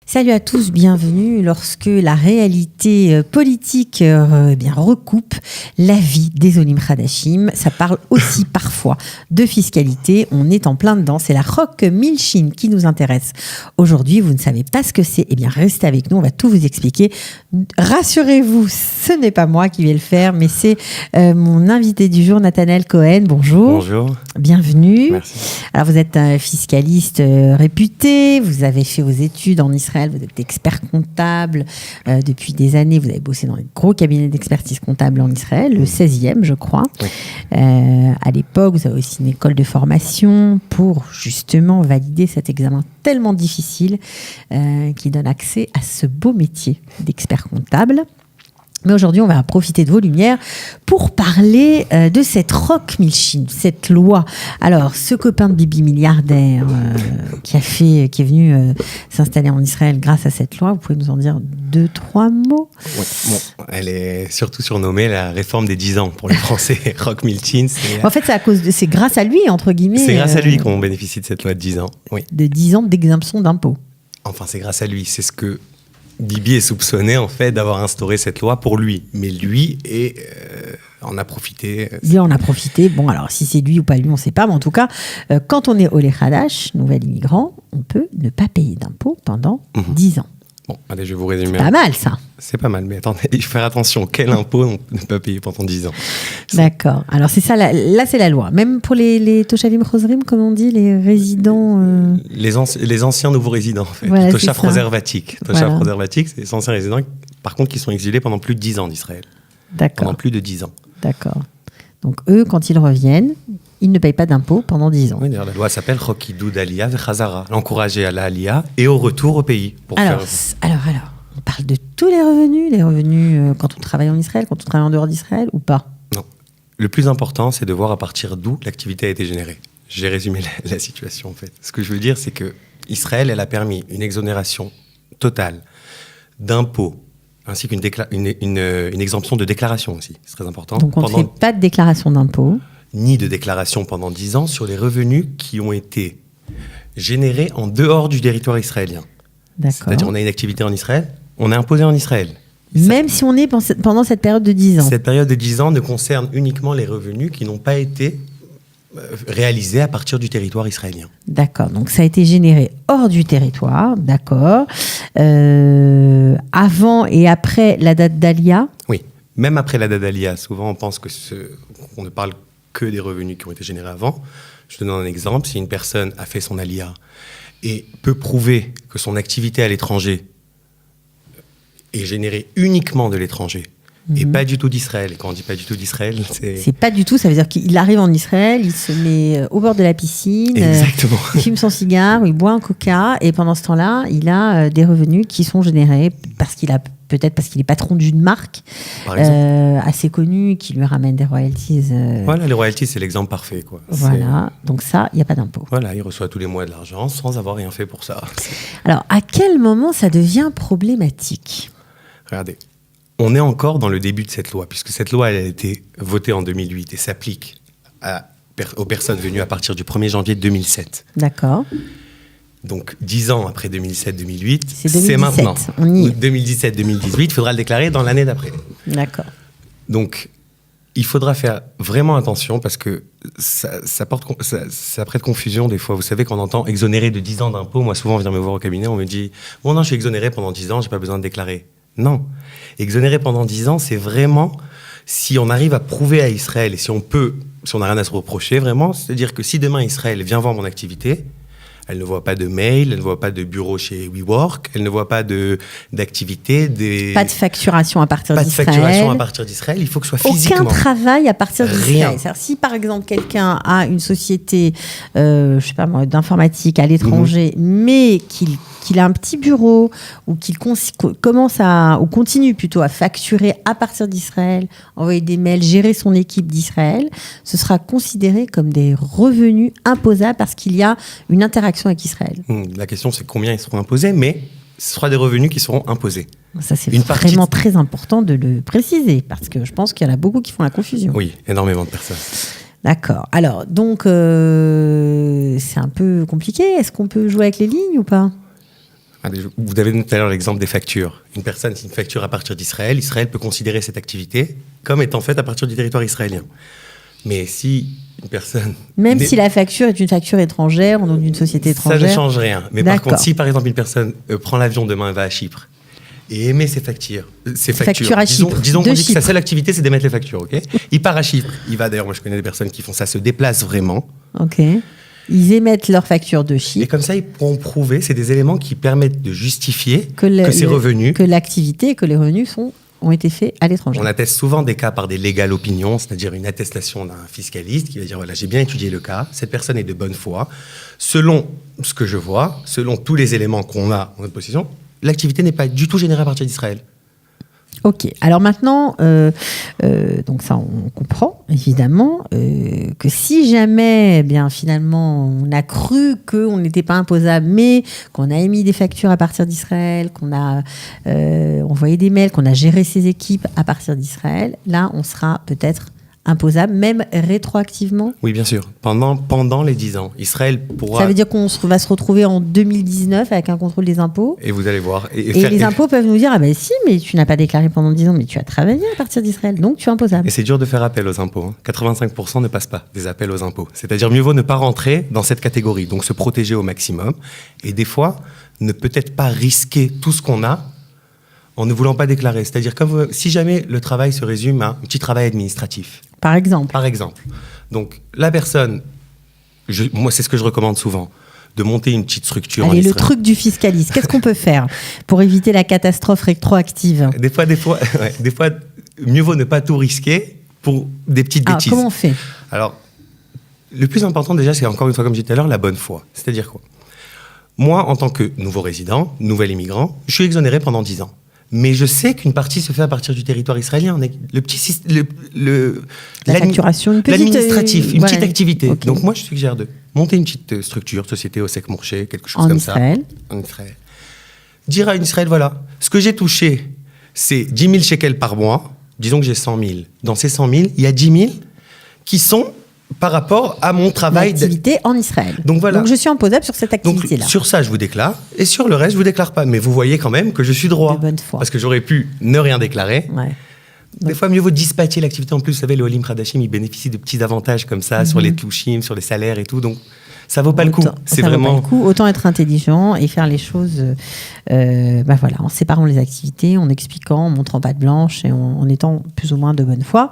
Salut à tous, bienvenue lorsque la réalité politique recoupe la vie des Olim Hadashim. Ça parle aussi parfois de fiscalité. On est en plein dedans. C'est la Chok Milchin qui nous intéresse aujourd'hui. Vous ne savez pas ce que c'est? Eh bien, restez avec nous. On va tout vous expliquer. Rassurez-vous, ce n'est pas moi qui vais le faire, mais c'est mon invité du jour, Nathanaël Cohen. Bonjour. Bonjour. Bienvenue. Merci. Alors, vous êtes un fiscaliste réputé. Vous avez fait vos études en Israël. Vous êtes expert comptable depuis des années. Vous avez bossé dans les gros cabinets d'expertise comptable en Israël, le 16e, je crois. Oui. À l'époque, vous avez aussi une école de formation pour justement valider cet examen tellement difficile qui donne accès à ce beau métier d'expert comptable. Mais aujourd'hui, on va profiter de vos lumières pour parler de cette Chok Milchin, cette loi. Alors, ce copain de Bibi milliardaire qui est venu s'installer en Israël grâce à cette loi, vous pouvez nous en dire 2-3 mots? Ouais, bon, elle est surtout surnommée la réforme des 10 ans pour les Français. Chok Milchin, En fait, c'est grâce à lui, entre guillemets. C'est grâce à lui qu'on bénéficie de cette loi de 10 ans. Oui. De 10 ans d'exemption d'impôts. Enfin, c'est grâce à lui. C'est ce que Bibi est soupçonné en fait d'avoir instauré cette loi pour lui, mais lui en a profité. Lui en a profité. Bon, alors si c'est lui ou pas lui, on ne sait pas, mais en tout cas, quand on est Olé Hadash, nouvel immigrant, on peut ne pas payer d'impôts pendant 10 ans. Bon, allez, je vais vous résumer. C'est pas mal, ça. C'est pas mal, mais attendez, il faut faire attention. Quel impôt on ne peut pas payer pendant 10 ans? D'accord. Alors, c'est ça, là, c'est la loi. Même pour les Toshavim Chosrim, comme on dit, les résidents... Les anciens nouveaux résidents, en fait. Voilà, Toshav Roservatik. Toshav Voilà. Roservatik, c'est les anciens résidents, par contre, qui sont exilés pendant plus de 10 ans d'Israël. D'accord. Pendant plus de 10 ans. D'accord. Donc, eux, quand ils reviennent, ils ne payent pas d'impôts pendant 10 ans. Oui, d'ailleurs, la loi s'appelle Chok Idud Aliyah Vechazara, l'encourager à la Aliyah et au retour au pays. Alors, on parle de tous les revenus quand on travaille en Israël, quand on travaille en dehors d'Israël ou pas? Non. Le plus important, c'est de voir à partir d'où l'activité a été générée. J'ai résumé la situation, en fait. Ce que je veux dire, c'est que Israël, elle a permis une exonération totale d'impôts, ainsi qu'une exemption de déclaration aussi. C'est très important. Donc, on ne fait pas de déclaration d'impôts. Ni de déclaration pendant 10 ans sur les revenus qui ont été générés en dehors du territoire israélien. D'accord. C'est-à-dire, on a une activité en Israël, on est imposé en Israël. Même si on est pendant cette période de 10 ans. Cette période de 10 ans ne concerne uniquement les revenus qui n'ont pas été réalisés à partir du territoire israélien. D'accord, donc ça a été généré hors du territoire, d'accord. Avant et après la date d'Aliyah? Oui, même après la date d'Aliyah, souvent on pense qu'on ne parle que des revenus qui ont été générés avant. Je te donne un exemple, si une personne a fait son Aliyah et peut prouver que son activité à l'étranger est générée uniquement de l'étranger, et pas du tout d'Israël. Et quand on dit pas du tout d'Israël, c'est pas du tout, ça veut dire qu'il arrive en Israël, il se met au bord de la piscine, exactement. Il fume son cigare, il boit un coca, et pendant ce temps-là, il a des revenus qui sont générés parce qu'il est patron d'une marque assez connue qui lui ramène des royalties. Voilà, les royalties, c'est l'exemple parfait, quoi. Voilà, donc ça, il n'y a pas d'impôt. Voilà, il reçoit tous les mois de l'argent sans avoir rien fait pour ça. Alors, à quel moment ça devient problématique? Regardez. On est encore dans le début de cette loi, puisque cette loi elle a été votée en 2008 et s'applique aux personnes venues à partir du 1er janvier 2007. D'accord. Donc 10 ans après 2007-2008, c'est maintenant. On y est. 2017-2018, il faudra le déclarer dans l'année d'après. D'accord. Donc il faudra faire vraiment attention parce que ça prête confusion des fois. Vous savez, quand on entend exonéré de 10 ans d'impôts, moi souvent on vient me voir au cabinet, on me dit « Bon non, je suis exonéré pendant 10 ans, j'ai pas besoin de déclarer ». Non, exonéré pendant 10 ans, c'est vraiment si on arrive à prouver à Israël et si on n'a rien à se reprocher vraiment, c'est-à-dire que si demain Israël vient voir mon activité, elle ne voit pas de mail, elle ne voit pas de bureau chez WeWork, elle ne voit pas d'activité, pas de facturation à partir d'Israël. Pas de facturation à partir d'Israël, il faut que ce soit physiquement. Aucun travail à partir d'Israël. Rien. Si par exemple quelqu'un a une société, je sais pas moi, d'informatique à l'étranger, mais qu'il a un petit bureau ou qu'il continue plutôt à facturer à partir d'Israël, envoyer des mails, gérer son équipe d'Israël, ce sera considéré comme des revenus imposables parce qu'il y a une interaction avec Israël. La question c'est combien ils seront imposés, mais ce sera des revenus qui seront imposés. Ça c'est vraiment très important de le préciser parce que je pense qu'il y en a beaucoup qui font la confusion. Oui, énormément de personnes. D'accord. Alors, donc, c'est un peu compliqué. Est-ce qu'on peut jouer avec les lignes ou pas ? Allez, vous avez donné tout à l'heure l'exemple des factures. Une personne qui facture à partir d'Israël, Israël peut considérer cette activité comme étant faite à partir du territoire israélien. Mais si une personne... Même si la facture est une facture étrangère ou d'une société étrangère. Ça ne change rien. Mais par contre, si par exemple une personne prend l'avion demain et va à Chypre et émet ses factures, à Chypre, disons qu'on dit que sa seule activité c'est d'émettre les factures, ok ? Il part à Chypre, il va d'ailleurs, moi je connais des personnes qui font ça, se déplacent vraiment. Ok. Ils émettent leurs factures de Chypre. Et comme ça, ils pourront prouver, c'est des éléments qui permettent de justifier que ces revenus... Que l'activité et que les revenus ont été faits à l'étranger. On atteste souvent des cas par des legal opinions, c'est-à-dire une attestation d'un fiscaliste qui va dire, voilà, j'ai bien étudié le cas, cette personne est de bonne foi. Selon ce que je vois, selon tous les éléments qu'on a en notre possession, l'activité n'est pas du tout générée à partir d'Israël. Ok, alors maintenant, donc ça on comprend évidemment que si jamais, finalement, on a cru qu'on n'était pas imposable, mais qu'on a émis des factures à partir d'Israël, qu'on a envoyé des mails, qu'on a géré ses équipes à partir d'Israël, là on sera peut-être imposable, même rétroactivement. Oui, bien sûr. Pendant les 10 ans, Israël pourra... Ça veut dire qu'on va se retrouver en 2019 avec un contrôle des impôts. Et vous allez voir. Et les impôts peuvent nous dire, ah ben si, mais tu n'as pas déclaré pendant 10 ans, mais tu as travaillé à partir d'Israël, donc tu es imposable. Et c'est dur de faire appel aux impôts. 85% ne passent pas des appels aux impôts. C'est-à-dire mieux vaut ne pas rentrer dans cette catégorie, donc se protéger au maximum. Et des fois, ne peut-être pas risquer tout ce qu'on a en ne voulant pas déclarer. C'est-à-dire si jamais le travail se résume à un petit travail administratif. Par exemple. Donc, la personne, moi, c'est ce que je recommande souvent, de monter une petite structure. Allez, le truc du fiscaliste, qu'est-ce qu'on peut faire pour éviter la catastrophe rétroactive ? Des fois, mieux vaut ne pas tout risquer pour des petites bêtises. Comment on fait ? Alors, le plus important déjà, c'est encore une fois, comme je disais tout à l'heure, la bonne foi. C'est-à-dire quoi ? Moi, en tant que nouveau résident, nouvel immigrant, je suis exonéré pendant 10 ans. Mais je sais qu'une partie se fait à partir du territoire israélien. La facturation, l'administratif, une petite activité. Okay. Donc moi, je suggère de monter une petite structure, société au sec Mourché, quelque chose comme Israël. Ça. En Israël. Dire à Israël, voilà, ce que j'ai touché, c'est 10 000 shekels par mois. Disons que j'ai 100 000. Dans ces 100 000, il y a 10 000 qui sont par rapport à mon travail d'activité en Israël. Donc voilà. Donc je suis imposable sur cette activité-là. Donc sur ça, je vous déclare, et sur le reste, je vous déclare pas. Mais vous voyez quand même que je suis droit. De bonne foi. Parce que j'aurais pu ne rien déclarer. Ouais. Des fois, mieux vaut dispatcher l'activité. En plus, vous savez, le Olim Khadashim, il bénéficie de petits avantages comme ça sur les touchim, sur les salaires et tout. Donc ça vaut pas le coup. C'est vraiment. Vaut pas le coup. Autant être intelligent et faire les choses, en séparant les activités, en expliquant, en montrant patte blanche et en étant plus ou moins de bonne foi.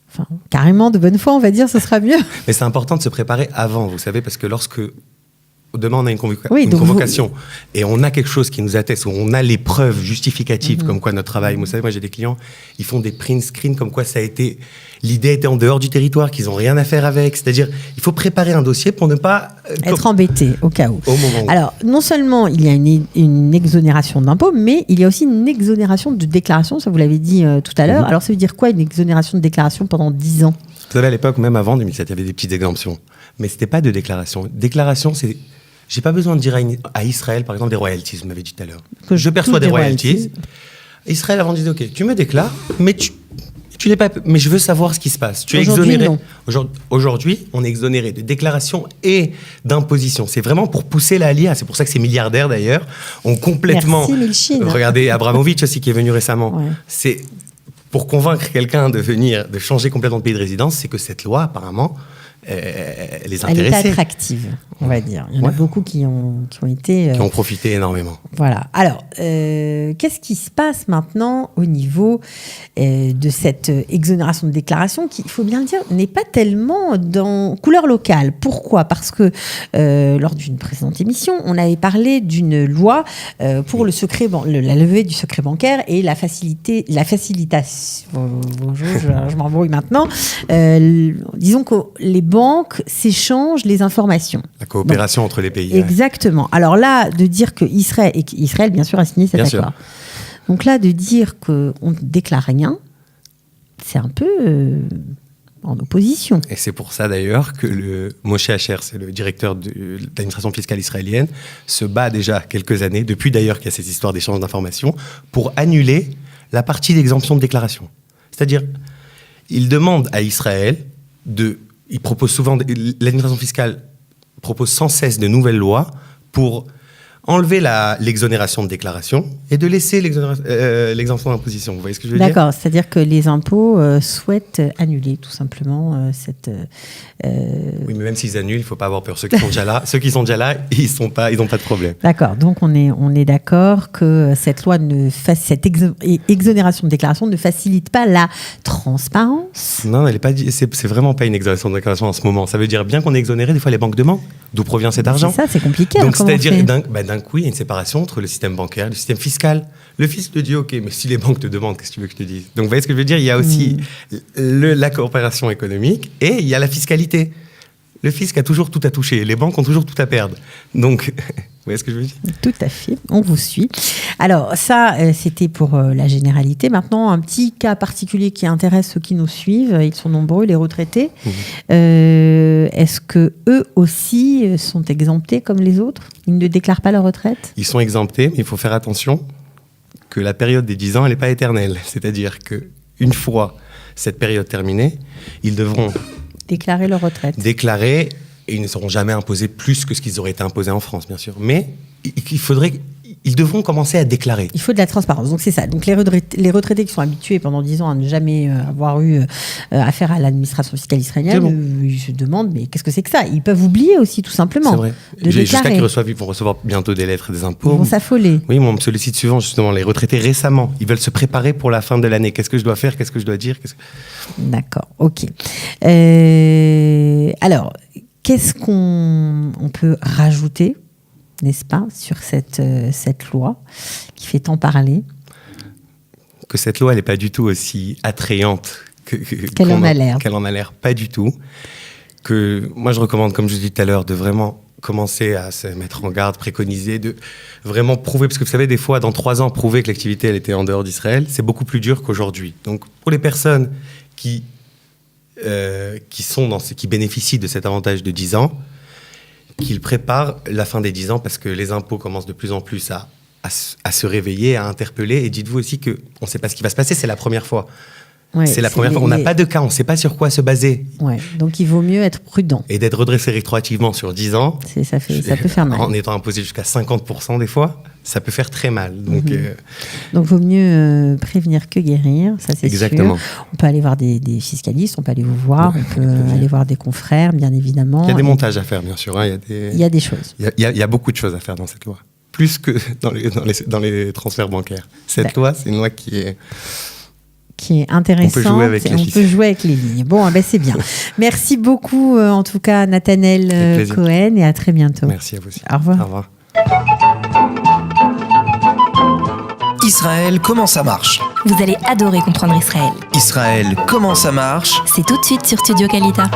Enfin, carrément de bonne foi, on va dire, ce sera mieux. Mais c'est important de se préparer avant, vous savez, parce que lorsque demain on a une convocation et on a quelque chose qui nous atteste, où on a les preuves justificatives comme quoi notre travail, vous savez, moi j'ai des clients, ils font des print screens comme quoi l'idée était en dehors du territoire, qu'ils n'ont rien à faire avec. C'est-à-dire, il faut préparer un dossier pour ne pas... être embêté, au cas où. Au moment où. Alors, non seulement il y a une exonération d'impôts, mais il y a aussi une exonération de déclaration, ça vous l'avez dit tout à l'heure. Alors, ça veut dire quoi, une exonération de déclaration pendant 10 ans ? Vous savez, à l'époque, même avant 2007, il y avait des petites exemptions. Mais ce n'était pas de déclaration. Déclaration, c'est... J'ai pas besoin de dire à Israël, par exemple, des royalties, vous m'avez dit tout à l'heure. Je perçois des royalties. Israël, avant, disait, OK, tu me déclares, mais tu n'es pas... Mais je veux savoir ce qui se passe. Tu es exonéré. Aujourd'hui, on est exonéré de déclaration et d'imposition. C'est vraiment pour pousser la LIA. C'est pour ça que ces milliardaires, d'ailleurs, ont complètement... Merci, Milchine. Regardez, Abramovitch aussi, qui est venu récemment. Ouais. C'est pour convaincre quelqu'un de changer complètement de pays de résidence, c'est que cette loi, apparemment... les intéressés. Elle est attractive, on va dire. Il y en a beaucoup qui ont été... qui ont profité énormément. Voilà. Alors, qu'est-ce qui se passe maintenant au niveau de cette exonération de déclaration qui, il faut bien le dire, n'est pas tellement dans couleur locale. Pourquoi ? Parce que lors d'une précédente émission, on avait parlé d'une loi pour la levée du secret bancaire et la facilitation... Bonjour, je m'embrouille maintenant. Disons que les banques s'échangent les informations. La coopération entre les pays. Exactement. Ouais. Alors là, de dire que Israël, bien sûr, a signé cet accord. Donc là, de dire qu'on ne déclare rien, c'est un peu en opposition. Et c'est pour ça, d'ailleurs, que le Moshe Asher, c'est le directeur de l'administration fiscale israélienne, se bat déjà quelques années, depuis d'ailleurs qu'il y a cette histoire d'échange d'informations, pour annuler la partie d'exemption de déclaration. C'est-à-dire, il demande à Israël il propose souvent, l'administration fiscale propose sans cesse de nouvelles lois pour, enlever l'exonération de déclaration et de laisser l'exemption d'imposition. Vous voyez ce que je veux dire ? D'accord, c'est-à-dire que les impôts souhaitent annuler tout simplement cette... Oui, mais même s'ils annulent, il ne faut pas avoir peur. Ceux qui sont déjà là, ils n'ont pas de problème. D'accord, donc on est d'accord que cette loi cette exonération de déclaration ne facilite pas la transparence. Non, c'est vraiment pas une exonération de déclaration en ce moment. Ça veut dire bien qu'on est exonéré, des fois les banques demandent d'où provient cet argent. C'est ça, c'est compliqué. Donc c'est-à-dire d'un coup, il y a une séparation entre le système bancaire et le système fiscal. Le fisc te dit OK, mais si les banques te demandent, qu'est-ce que tu veux que je te dise ? Donc vous voyez ce que je veux dire ? Il y a aussi la coopération économique et il y a la fiscalité. Le fisc a toujours tout à toucher, les banques ont toujours tout à perdre. Donc, vous voyez ce que je veux dire ? Tout à fait, on vous suit. Alors ça, c'était pour la généralité. Maintenant, un petit cas particulier qui intéresse ceux qui nous suivent, ils sont nombreux, les retraités. Est-ce que eux aussi sont exemptés comme les autres ? Ils ne déclarent pas leur retraite ? Ils sont exemptés, mais il faut faire attention que la période des 10 ans, elle n'est pas éternelle. C'est-à-dire qu'une fois cette période terminée, ils devront... déclarer leur retraite. Déclarer, et ils ne seront jamais imposés plus que ce qu'ils auraient été imposés en France, bien sûr. Mais ils devront commencer à déclarer. Il faut de la transparence, donc c'est ça. Donc les retraités qui sont habitués pendant 10 ans à ne jamais avoir eu affaire à l'administration fiscale israélienne, ils se demandent, mais qu'est-ce que c'est que ça ? Ils peuvent oublier aussi, tout simplement. C'est vrai. Jusqu'à qu'ils vont recevoir bientôt des lettres des impôts. Ils vont s'affoler. Oui, moi, on me sollicite souvent, justement, les retraités récemment. Ils veulent se préparer pour la fin de l'année. Qu'est-ce que je dois faire ? Qu'est-ce que je dois dire ? D'accord, ok. Alors, qu'est-ce qu'on peut rajouter, n'est-ce pas, sur cette loi qui fait tant parler ? Que cette loi, elle n'est pas du tout aussi attrayante qu'elle en a l'air. Qu'elle en a l'air, pas du tout. Que moi, je recommande, comme je vous dis tout à l'heure, de vraiment commencer à se mettre en garde, préconiser, de vraiment prouver, parce que vous savez, des fois, dans 3 ans, prouver que l'activité, elle était en dehors d'Israël, c'est beaucoup plus dur qu'aujourd'hui. Donc, pour les personnes qui bénéficient de cet avantage de 10 ans, qu'ils préparent la fin des 10 ans, parce que les impôts commencent de plus en plus à se réveiller, à interpeller. Et dites-vous aussi qu'on ne sait pas ce qui va se passer, c'est la première fois. Ouais, c'est la première fois. On n'a pas de cas, on ne sait pas sur quoi se baser. Ouais, donc il vaut mieux être prudent. Et d'être redressé rétroactivement sur 10 ans, ça peut faire mal. En étant imposé jusqu'à 50% des fois, ça peut faire très mal. Donc, donc vaut mieux prévenir que guérir, ça c'est exactement. Sûr. On peut aller voir des fiscalistes, on peut aller vous voir, on peut aller voir des confrères, bien évidemment. Il y a des montages à faire, bien sûr. Hein. Il y a des choses. Il y a beaucoup de choses à faire dans cette loi. Plus que dans les transferts bancaires. Cette loi, c'est une loi qui est intéressante. On peut jouer avec les chiffres. On peut jouer avec les lignes. Bon, c'est bien. Merci beaucoup, en tout cas, Nathanaël Cohen, et à très bientôt. Merci à vous aussi. Au revoir. Au revoir. Israël, comment ça marche ? Vous allez adorer comprendre Israël. Israël, comment ça marche ? C'est tout de suite sur Studio Kalita.